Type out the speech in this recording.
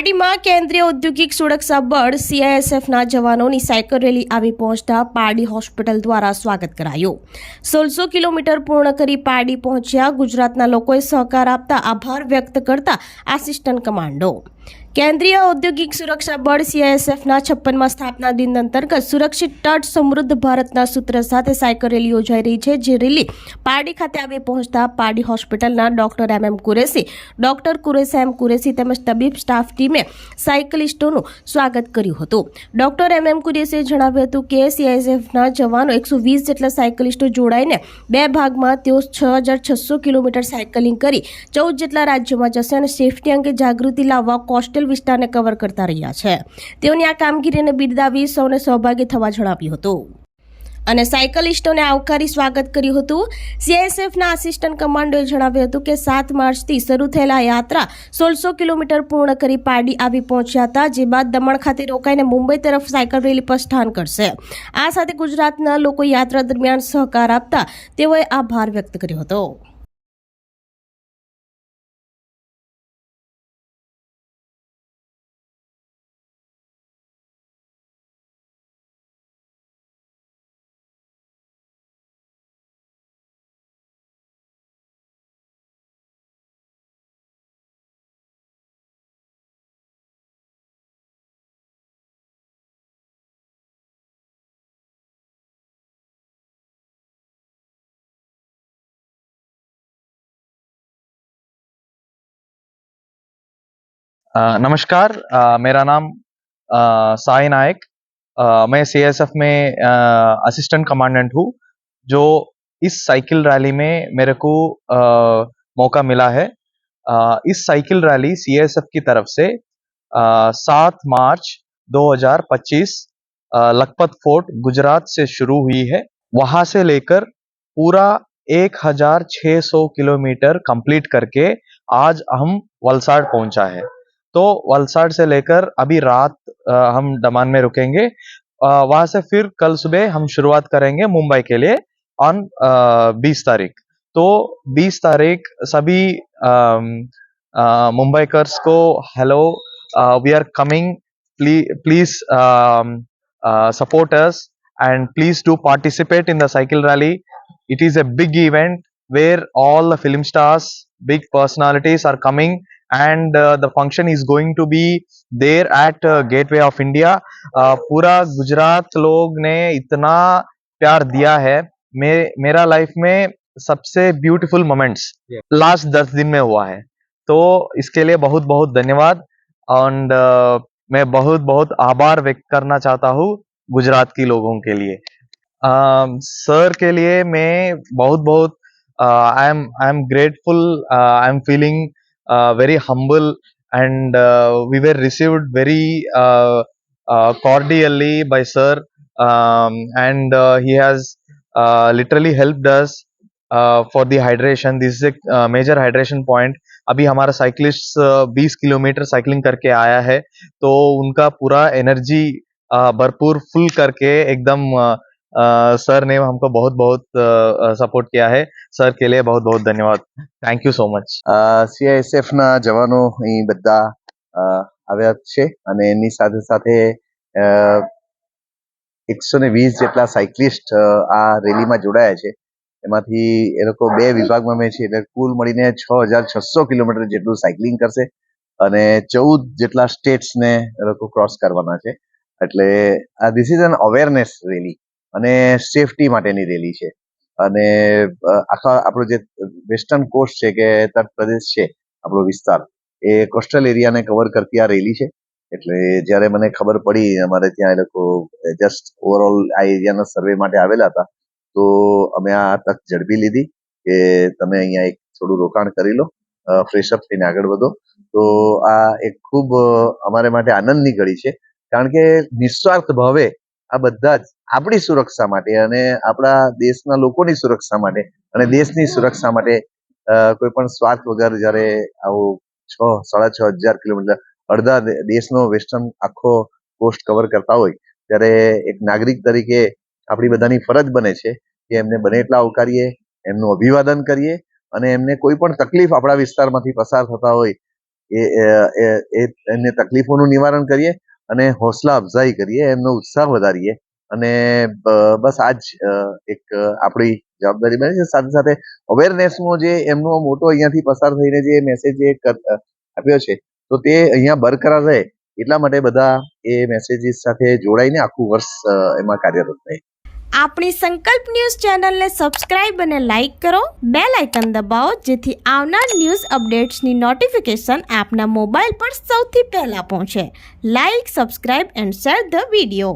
પારડીમાં કેન્દ્રીય ઔદ્યોગિક સુરક્ષા બળ CISFના જવાનોની સાયકલ રેલી આવી પહોંચતા પારડી હોસ્પિટલ દ્વારા સ્વાગત કરાયું। 1600 કિલોમીટર પૂર્ણ કરી પારડી પહોંચ્યા ગુજરાતના લોકોએ સહકાર આપતા આભાર વ્યક્ત કરતા આસિસ્ટન્ટ કમાન્ડો। કેન્દ્રીય ઔદ્યોગિક સુરક્ષા બળ CISFના 56મા સ્થાપના દિન અંતર્ગત સુરક્ષિત તટ સમૃદ્ધ ભારતના સૂત્ર સાથે સાયકલ રેલી યોજાઈ રહી છે। જે રેલી પારડી ખાતે આવી પહોંચતા પારડી હોસ્પિટલના doctor MM Qureshi, doctor Quresh M Qureshi તેમજ તબીબ સ્ટાફ ટીમે સાયકલિસ્ટોનું સ્વાગત કર્યું હતું। ડોક્ટર MM કુરેશીએ જણાવ્યું હતું કે CISFના જવાનો 120 જેટલા સાયકલિસ્ટો જોડાઈને બે ભાગમાં તેઓ 6600 કિલોમીટર સાયકલિંગ કરી 14 જેટલા રાજ્યોમાં જશે અને સેફટી અંગે જાગૃતિ લાવવા કોસ્ટલ વિસ્તારને કવર કરતા રહ્યા છે। તેઓની આ કામગીરીને બિરદાવી સૌને સહભાગી થવા જણાવ્યું હતું અને સાયકલિસ્ટોને આવકારી સ્વાગત કર્યું હતું। CISFના આસિસ્ટન્ટ કમાન્ડોએ જણાવ્યું હતું કે 7 માર્ચથી શરૂ થયેલા યાત્રા 1600 કિલોમીટર પૂર્ણ કરી પારડી આવી પહોંચ્યા હતા, જે બાદ દમણ ખાતે રોકાઈને મુંબઈ તરફ સાયકલ રેલી પ્રસ્થાન કરશે। આ સાથે ગુજરાતના લોકો યાત્રા દરમિયાન સહકાર આપતા તેઓએ આભાર વ્યક્ત કર્યો હતો। नमस्कार, मेरा नाम साई नायक। मैं CISF में असिस्टेंट कमांडेंट हूँ। जो इस साइकिल रैली में मेरे को मौका मिला है। इस साइकिल रैली CISF की तरफ से 7 मार्च 2025 लखपत फोर्ट गुजरात से शुरू हुई है। वहाँ से लेकर पूरा 1600 किलोमीटर कंप्लीट करके आज हम वलसाड पहुंचा है। तो वलसाड से लेकर अभी रात हम दमन में रुकेंगे। वहां से फिर कल सुबह हम शुरुआत करेंगे मुंबई के लिए ऑन 20 तारीख। तो 20 तारीख सभी मुंबईकर्स को hello, we are coming, please support us and please do participate in the cycle rally. It is a big event where all the film stars, big personalities are coming, and the function is going to be there at Gateway of India. पूरा गुजरात लोग ने इतना प्यार दिया है। मेरा life में सबसे ब्यूटीफुल मोमेंट्स लास्ट 10 दिन में हुआ है। तो इसके लिए बहुत बहुत धन्यवाद। और मैं बहुत बहुत आभार व्यक्त करना चाहता हूँ गुजरात के लोगों के लिए। सर के लिए मैं बहुत बहुत I am grateful. I am feeling very humble, and we were received very cordially by sir, and he has literally helped us for the hydration. This is a major hydration point. अभी हमारा cyclist 20 kilometre cycling करके आया है, तो उनका पूरा energy भरपूर full करके एकदम सर ने हमको बहुत बहुत सपोर्ट किया है। सर के लिए बहुत बहुत धन्यवाद। Thank you so much. CISF ના જવાનો અહીં બધા આવ્યા છે અને એની સાથે સાથે 120 જેટલા સાયકલિસ્ટ આ રેલીમાં જોડાયા છે। એમાંથી એ લોકો બે વિભાગમાં મેં છે, એટલે કુલ મળીને 6600 કિલોમીટર જેટલું સાયકલિંગ કરશે અને 14 જેટલા સ્ટેટ્સને એ લોકો ક્રોસ કરવાના છે। એટલે આ this is an awareness rally અને સેફટી માટેની રેલી છે। અને આખા આપણો જે વેસ્ટર્ન કોસ્ટ છે કે તટ પ્રદેશ છે આપણો વિસ્તાર, એ કોસ્ટલ એરિયાને કવર કરતી આ રેલી છે। એટલે જ્યારે મને ખબર પડી, અમારે ત્યાં એ લોકો જસ્ટ ઓવરઓલ આ એરિયાના સર્વે માટે આવેલા હતા, તો અમે આ તક ઝડપી લીધી કે તમે અહીંયા એક થોડું રોકાણ કરી લો, ફ્રેશઅપ થઈને આગળ વધો। તો આ એક ખૂબ અમારે માટે આનંદની ઘડી છે, કારણ કે નિસ્વાર્થ ભાવે આ બધા જ આપણી સુરક્ષા માટે અને આપણા દેશના લોકોની સુરક્ષા માટે અને દેશની સુરક્ષા માટે કોઈ પણ સ્વાર્થ વગર જ્યારે આવું 6-6.5 કિલોમીટર અડધા દેશનો વેસ્ટર્ન આખો કોસ્ટ કવર કરતા હોય, ત્યારે એક નાગરિક તરીકે આપણી બધાની ફરજ બને છે કે એમને બને એટલા આવકારીએ, એમનું અભિવાદન કરીએ અને એમને કોઈ પણ તકલીફ આપણા વિસ્તારમાંથી પસાર થતા હોય એમને તકલીફોનું નિવારણ કરીએ અને હોસલા અફઝાઈ કરીએ, એમનો ઉત્સાહ વધારીએ અને બસ આ જ એક આપણી જવાબદારી બને છે. સાથે સાથે અવેરનેસનો જે એમનો મોટો અહીંયાથી પસાર થઈને જે મેસેજ આપ્યો છે, તો તે અહીંયા બરકરાર રહે એટલા માટે બધા એ મેસેજીસ સાથે જોડાઈને આખું વર્ષ એમાં કાર્યરત રહે. આપણી સંકલ્પ ન્યૂઝ ચેનલને સબસ્ક્રાઇબ અને લાઇક કરો, બેલ આઇકન દબાવો જેથી આવનાર ન્યૂઝ અપડેટ્સની નોટિફિકેશન આપના મોબાઈલ પર સૌથી પહેલા પહોંચે. Like, subscribe and share the video.